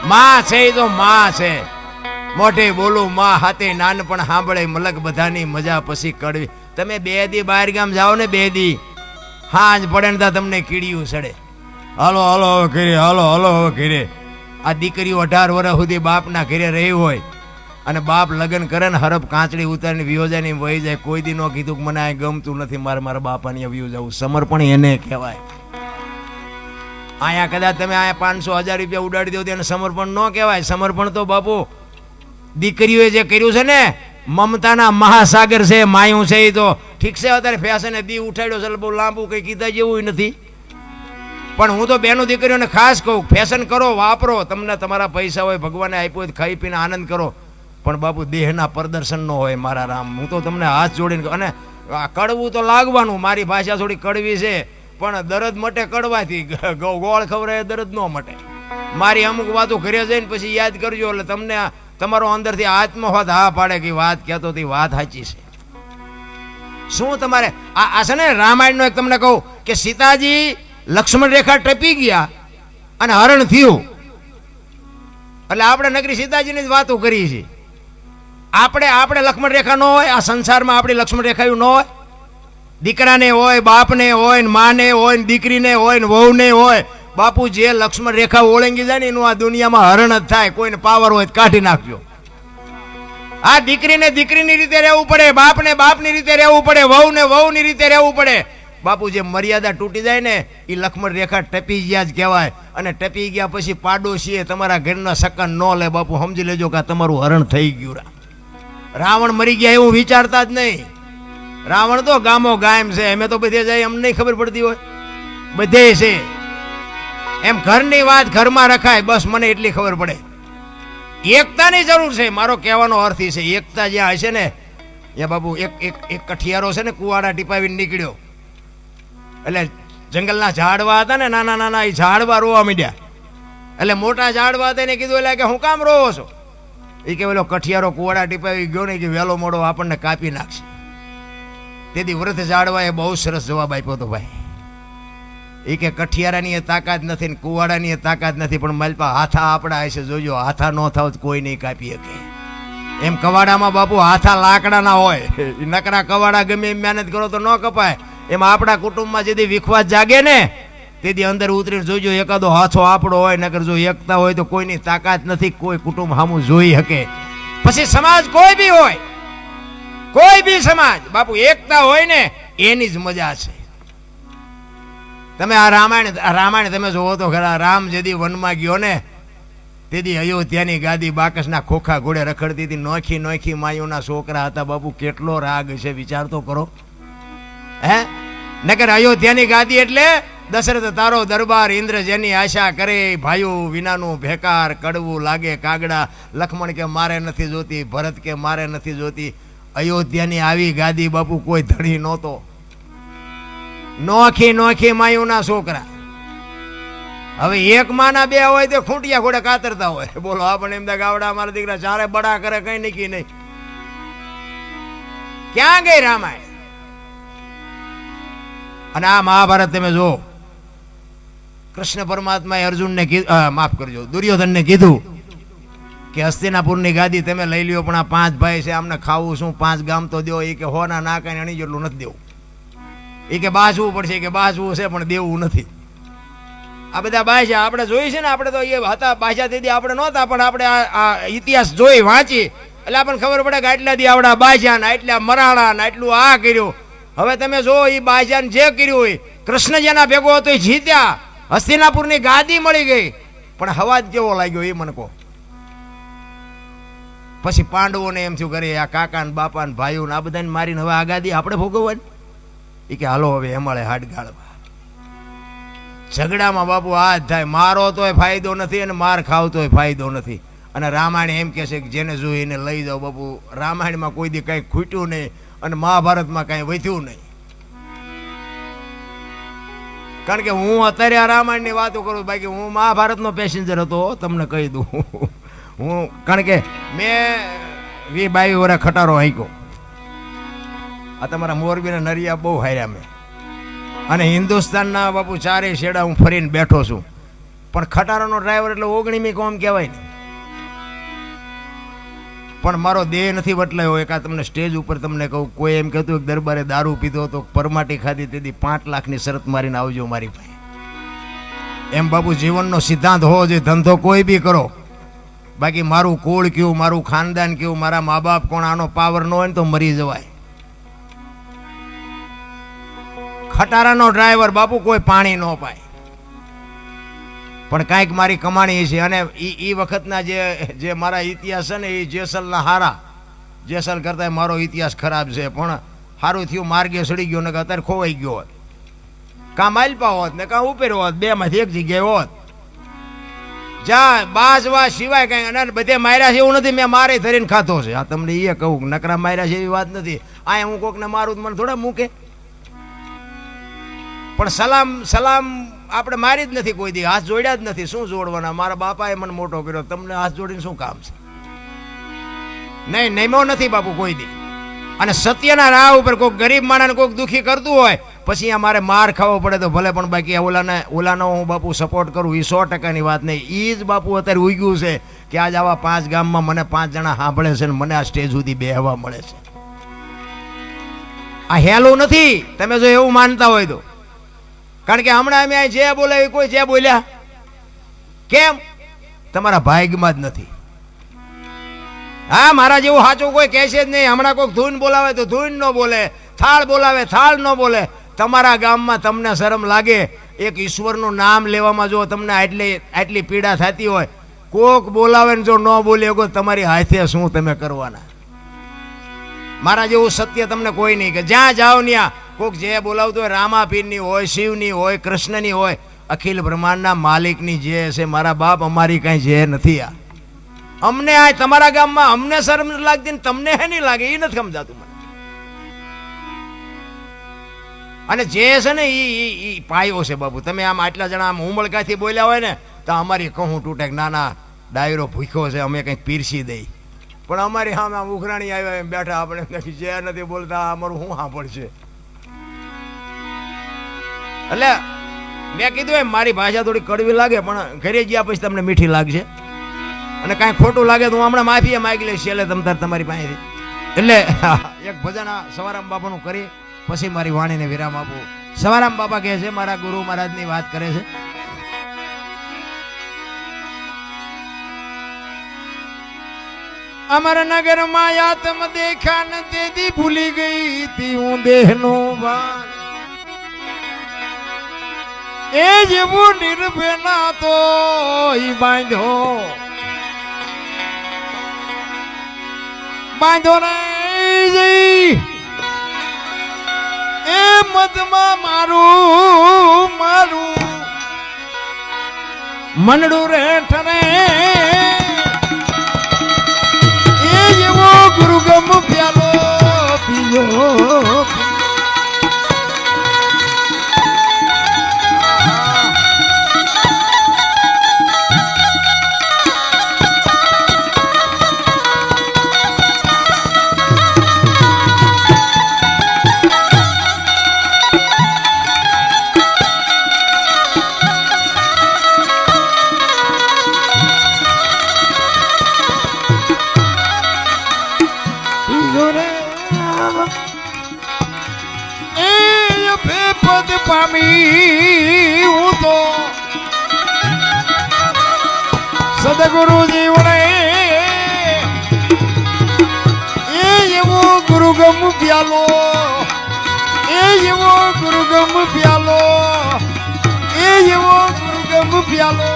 માં છે એ તો માં છે. મોઢે બોલું માં હાથે નાનપણ સાંભળે મલક બધાની મજા પછી કડવી. તમે 2 દી બહાર ગામ જાઓ ને 2 દી હાંજ પડે ને તમને કીડિયું સડે. હાલો હાલો હવે ઘરે, હાલો હાલો હવે ઘરે. આ દીકરીઓ 18 વર્ષ સુધી બાપના ઘરે રહી હોય અને બાપ લગ્ન કરે ને હરફ કાંચડી ઉતારીને વિયોજાની વહી જાય. કોઈ દી નો કીધું કે મને આ ગમતું નથી, મારા બાપાની વ્યૂ જવું. સમર્પણ એને કહેવાય. અહીંયા કદાચ તમે અહીંયા 500,000 રૂપિયા ઉડાડી દો તેને સમર્પણ ન કહેવાય. સમર્પણ તો બાપુ દીકરીઓએ જે કર્યું છે ને, મમતાના મહાસાગર છે, માયું છે. એ તો ઠીક છે અત્યારે ફેશને દી ઉઠાડ્યો છે, બહુ લાંબુ કંઈ કીધા જેવું નથી. પણ હું તો બેનો દીકરીઓને ખાસ કહું, ફેશન કરો, વાપરો. તમને તમારા પૈસા હોય, ભગવાને આપ્યો હોય, ખાઈ પીને આનંદ કરો. પણ બાપુ દેહના પ્રદર્શન ન હોય મારા રામ. હું તો તમને હાથ જોડીને, અને કડવું તો લાગવાનું. મારી ભાષા થોડી કડવી છે, પણ દરદ મટે કડવાથી, ગોળ ખવડાવે દરદ ન મટે. મારી અમુક વાતો ઘરે જઈને પછી યાદ કરજો, એટલે તમને તમારો અંદરથી આત્મહોત હા પાડે કે વાત કહેતો હતી, વાત સાચી છે. શું તમારે આ છે ને રામાયણનો એક તમને કહું કે સીતાજી લક્ષ્મણ રેખા ટપી ગયા અને હરણ થયું. એટલે આપણે નગરી સીતાજીની જ વાતો કરી છે. આપણે લક્ષ્મણ રેખા ન હોય આ સંસારમાં, આપણી લક્ષ્મણ રેખાયું ન હોય. દીકરાને હોય, બાપને હોય, માને હોય, દીકરીને હોય, વહુને હોય. બાપુ જે લક્ષ્મણ રેખા ઓળંગી જાય ને એનું આ દુનિયામાં હરણ જ થાય. કોઈને પાવર હોય કાઢી નાખજો. આ દીકરીને દીકરીની રીતે રહેવું પડે, બાપને બાપની રીતે રહેવું પડે, વહુને વહુની રીતે રહેવું પડે. બાપુ જે મર્યાદા તૂટી જાય ને એ લક્ષ્મણ રેખા ટપી ગયા જ કહેવાય. અને ટપી ગયા પછી પાડોશીએ તમારા ઘરના સકન ન લે. બાપુ સમજી લેજો કે તમારું હરણ થઈ ગયું. રાવણ મરી ગયા એવું વિચારતા જ નહીં. રાવણ તો ગામો ગામ છે, અમે તો બધે જાય એમ નહીં ખબર પડતી હોય, બધે છે. એમ ઘરની વાત ઘરમાં રખાય, બસ મને એટલી ખબર પડે. એકતાની જરૂર છે. મારો કહેવાનો અર્થ એ છે, એકતા જ્યાં હશે ને એ બાપુ એક કઠિયારો છે ને કુવાડા ટીપાવીને નીકળ્યો. એટલે જંગલના ઝાડવા હતા ને નાના નાના, એ ઝાડવા રોવા માંડ્યા. એટલે મોટા ઝાડવા હતા એને કીધું એટલે કે હું કામ રોવો છો? એ કે પેલો કઠિયારો કુવાડા ટીપાવી ગયો ને કે વહેલો મોડો આપણને કાપી નાખશે. તેથી વૃદ્ધ ઝાડવાએ બહુ સરસ જવાબ આપ્યો હતો ભાઈ. એ કે કઠિયારાની એ તાકાત નથી ને કુવાડાની એ તાકાત નથી, પણ માલપા હાથા આપણા હશે. જોજો હાથા ન થાવ તો કોઈ નહીં કાપી શકે. એમ કવાડામાં બાપુ હાથા લાકડાના હોય. નકરા કવાડા ગમે એમ મહેનત કરો તો ન કપાય. એમાં આપણા કુટુંબમાં જેથી વિખવાદ જાગે ને તેથી અંદર ઉતરીને જોજો એકાદો હાથો આપણો હોય. નકર જો એકતા હોય તો કોઈની તાકાત નથી, કોઈ કુટુંબ સામું જોઈ શકે. પછી સમાજ કોઈ બી હોય, કોઈ બી સમાજ બાપુ એકતા હોય ને એની જ મજા છે. તમે આ રામાયણ તમે જોવો તો ખરા. રામ જેદી વનમાં ગયો ને તેથી અયોધ્યાની ગાદી બાકસના ખોખા ઘોડે રખડતી હતી. નોખી નોખી માયુના છોકરા હતા. બાપુ કેટલો રાગ છે, વિચાર તો કરો. હે નકર અયોધ્યાની ગાદી એટલે દશરથ તારો દરબાર, ઇન્દ્ર જેની આશા કરે, ભાઈઓ વિનાનું ભેકાર, કડવું લાગે કાગડા. લક્ષ્મણ કે મારે નથી જોતી, ભરત કે મારે નથી જોતી. અયોધ્યાની આવી ગાદી બાપુ કોઈ ધણી નહોતો. નોખી નોખી માયુના છોકરા. હવે એક માના બે હોય તો ખૂંટિયા ઘોડે કાતરતા હોય. બોલો આપણે એમ ગાવડા મારા દીકરા ચારે બડા કરે, કઈ નીકી નહીં. ક્યાં ગઈ રામાયણ? અને આ મહાભારત તમે જો, કૃષ્ણ પરમાત્માએ અર્જુનને માફ કરજો દુર્યોધનને કીધું કે હસ્તિનાપુરની ગાદી તમે લઈ લ્યો, પણ આ 5 ભાઈ છે, આમને ખાવું શું? 5 ગામ તો દો. એ કે હોના ના કઈ અણી જેટલું નથી દેવું. એ કે બાજવું પડશે, કે બાજવું છે પણ દેવું નથી. આ બધા બાજા આપણે જોઈ છે ને, આપણે તો એ હતા બાજા તેથી આપણે નહોતા, પણ આપણે આ ઇતિહાસ જોઈ વાંચી એટલે આપણને ખબર પડે કે આટલા દી આવડા બાજા ને આટલા મરાણા ને આટલું આ કર્યું. હવે તમે જો એ બાજાને જે કર્યું હોય, કૃષ્ણ જેના ભેગો હતો એ જીત્યા, હસ્તિનાપુરની ગાદી મળી ગઈ. પણ હવાજ કેવો લાગ્યો એ મને કહો. પછી પાંડવોને એમ થયું કરે આ કાકા ને બાપા ને ભાઈઓ ને આ બધાને મારીને હવે આ ગાદી આપણે ભોગવવાની. એ કે હાલો હવે એમાળે હાડ ગાળવા. ઝઘડામાં બાપુ આ જ થાય. મારો તોય ફાયદો નથી અને માર ખાવ તોય ફાયદો નથી. અને રામાયણ એમ કહે છે કે જેને જોઈ એને લઈ જાઓ. બાપુ રામાયણમાં કોઈ દી કંઈ ખૂટ્યું નહીં અને મહાભારતમાં કાંઈ વધ્યું નહીં. કારણ કે હું અત્યારે આ રામાયણની વાતો કરું, બાકી હું મહાભારતનો પેસેન્જર હતો, તમને કહી દઉં. હું કારણ કે મેં 20-22 વર્ષ ખટારો હાંક્યો. આ તમારા મોરબીના નરિયા બહુ હાર્યા મેં. અને હિન્દુસ્તાનના બાપુ ચારે શેડા હું ફરીને બેઠો છું. પણ ખટારાનો ડ્રાઈવર એટલે ઓગણીમી કોમ કહેવાય ને. પણ મારો દેહ નથી વટલાયો. એકા તમને સ્ટેજ ઉપર તમને કહું, કોઈ એમ કહેતું કે દરબારે દારૂ પીધો તો પરમાટી ખાધી તેથી 5 લાખની શરત મારીને આવજો મારી પાસે. એમ બાપુ જીવનનો સિદ્ધાંત હોવો જોઈએ. ધંધો કોઈ બી કરો, બાકી મારું કુળ કયું, મારું ખાનદાન કયું, મારા મા બાપ કોણ, આનો પાવર ન હોય ને તો મરી જવાય. ખટારાનો ડ્રાઈવર બાપુ કોઈ પાણી ન પાય, પણ કાંઈક મારી કમાણી છે. અને એ વખતના જે મારા ઇતિહાસ છે ને એ જેસલના હારા. જેસલ કરતાં મારો ઇતિહાસ ખરાબ છે, પણ સારું થયું માર્ગે સડી ગયો ને કે અત્યારે ખોવાઈ ગયો હોત. કાં માલપા હોત ને કાં ઉપર હોત, બેમાંથી એક જગ્યાએ હોત. જ્યાં બાજવા સિવાય કઈ. અને બધે માર્યા છે એવું નથી, મેં મારે ધરીને ખાતો છે. આ તમને એ કહું, નકરા માર્યા છે એવી વાત નથી. આ હું કોકને મારું તો મને થોડા મૂકે. પણ સલામ આપણે મારી જ નથી કોઈ દી, હાથ જોડ્યા જ નથી. શું જોડવાના? મારા બાપાએ મને મોટો કર્યો, તમને હાથ જોડીને શું કામ છે? નહીં, નમ્યો નથી બાપુ કોઈ દી. અને સત્યના રાહ ઉપર કોઈક ગરીબ માણસને કોઈક દુઃખી કરતું હોય પછી મારે માર ખાવો પડે તો ભલે, પણ બાકી ઓલાનો હું બાપુ સપોર્ટ કરું એ 100%ની વાત નહીં. એ જ બાપુ અત્યારે ઉગ્યું છે કે આજ આવા 5 ગામમાં મને 5 જણા સાંભળે છે ને મને આ સ્ટેજ સુધી બેહવા મળે છે. આ હેલું નથી, તમે જો એવું માનતા હોય તો. કારણ કે હમણાં અમે જે બોલાવી કોઈ જે બોલ્યા, કેમ? તમારા ભાગ્યમાં જ નથી. હા, મારા જેવું સાચું કોઈ કહેશે જ નહીં. હમણાં કોઈ ધૂન બોલાવે તો ધૂન ન બોલે, થાળ બોલાવે થાળ ન બોલે. તમારા ગામમાં તમને શરમ લાગે એક ઈશ્વરનું નામ લેવામાં, જો તમને આટલી પીડા થતી હોય, કોક બોલાવે ને જો ન બોલે તો તમારી હાથે શું તમે કરવાના? મારા જેવું સત્ય તમને કોઈ નહીં. કે જ્યાં જાઓ ત્યાં કોક જે બોલાવતું હોય, રામાપીરની હોય, શિવની હોય, કૃષ્ણની હોય, અખિલ બ્રહ્માંડના માલિકની જે છે મારા બાપ, અમારી કાંઈ જે નથી. આ અમને આ તમારા ગામમાં અમને શરમ લાગતી ને તમને હે નહીં લાગે, એ નથી સમજાતું મને. અને જે છે ને એ પાયો છે બાપુ. તમે આમ આટલા જણા આમ ઉમળકાથી બોલ્યા હોય ને તો અમારી કહું તૂટે, ના ના ડાયરો ભૂખ્યો છે, અમે કંઈક પીરસી દઈ. પણ અમારી સામે આમ ઉઘરાણી આવ્યા એમ બેઠા, આપણે જે નથી બોલતા અમારું શું સાંભળશે? એટલે મેં કીધું એમ, મારી ભાષા થોડી કડવી લાગે પણ ઘરે ગયા પછી તમને મીઠી લાગશે. અને કાંઈ ખોટું લાગે તો હું હમણાં માફી માગી લઈશ છેલ્લે તમારી પાસેથી. એટલે એક ભજન આ સવારામ બાપાનું કરી પછી મારી વાણીને વિરામ આપું. સવારામ બાપા કહે છે, મારા ગુરુ મહારાજની વાત કરે છે. અમર નગર માં આત્મ દેખા ન તેથી ભૂલી ગઈ તી હું દેહનો ભાન. એ જેવું નિર્ભેના તો બાંધો નહીં એ મદમાં મારું મનડું રે ઠરે. એ જેવો ગુરુગમ પ્યાલો પીયો. પદ પામી હું તો સદગુરુ જીવને એવો ગુરુગમ પ્યાલો, એવો ગુરુગમ પ્યાલો, એવો ગુરુગમ પ્યાલો.